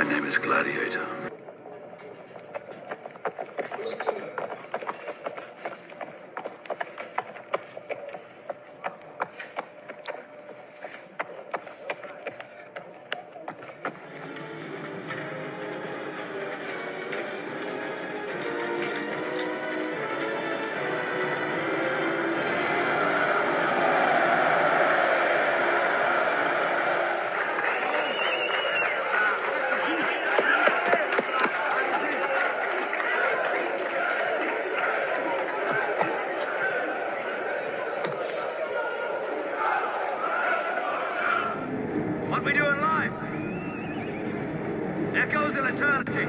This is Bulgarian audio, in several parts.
My name is Gladiator. What we doing live? Echoes in eternity.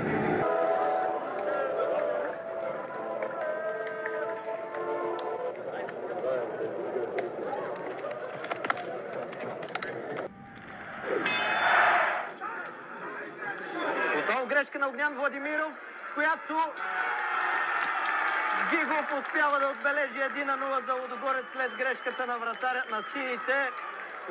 Отново грешка на Огнян Владимиров, с която Гигов успява да отбележи 1-0 за Лудогорец след грешката на вратаря на сините.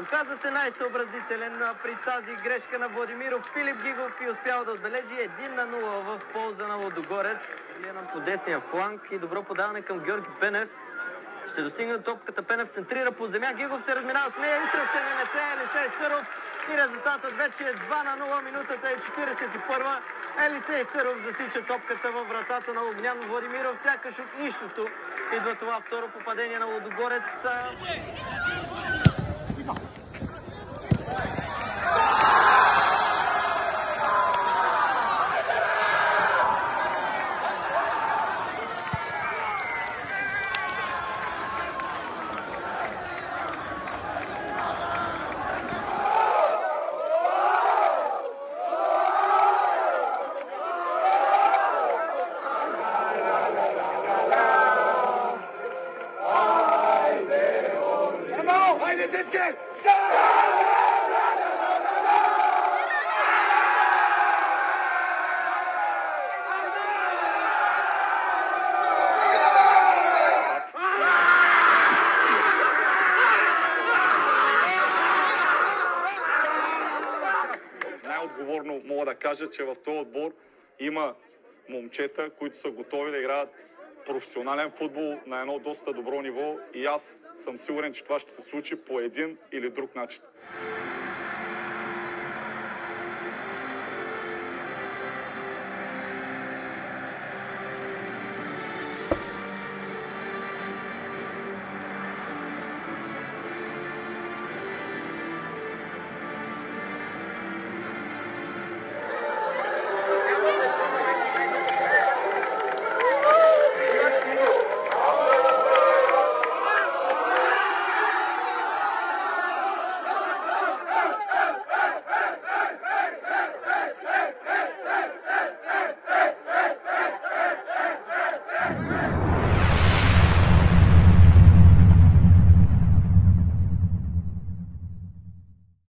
Оказа се най-съобразителен при тази грешка на Владимиров Филип Гигов и успява да отбележи 1-0 в полза на Лудогорец. Ленан по десния фланг и добро подаване към Георги Пенев. Ще достигне топката, Пенев центрира по земя, Гигов се разминава с нея, изтръщане лице, Елисей Съров и резултатът вече е 2-0, минутата е 41. Елисей Съров засича топката във вратата на Огнян Владимиров, сякаш от нищото идва това второ попадение на Лудогорец. Най-отговорно мога да кажа, че в този отбор има момчета, които са готови да играят професионален футбол на едно доста добро ниво и аз съм сигурен, че това ще се случи по един или друг начин.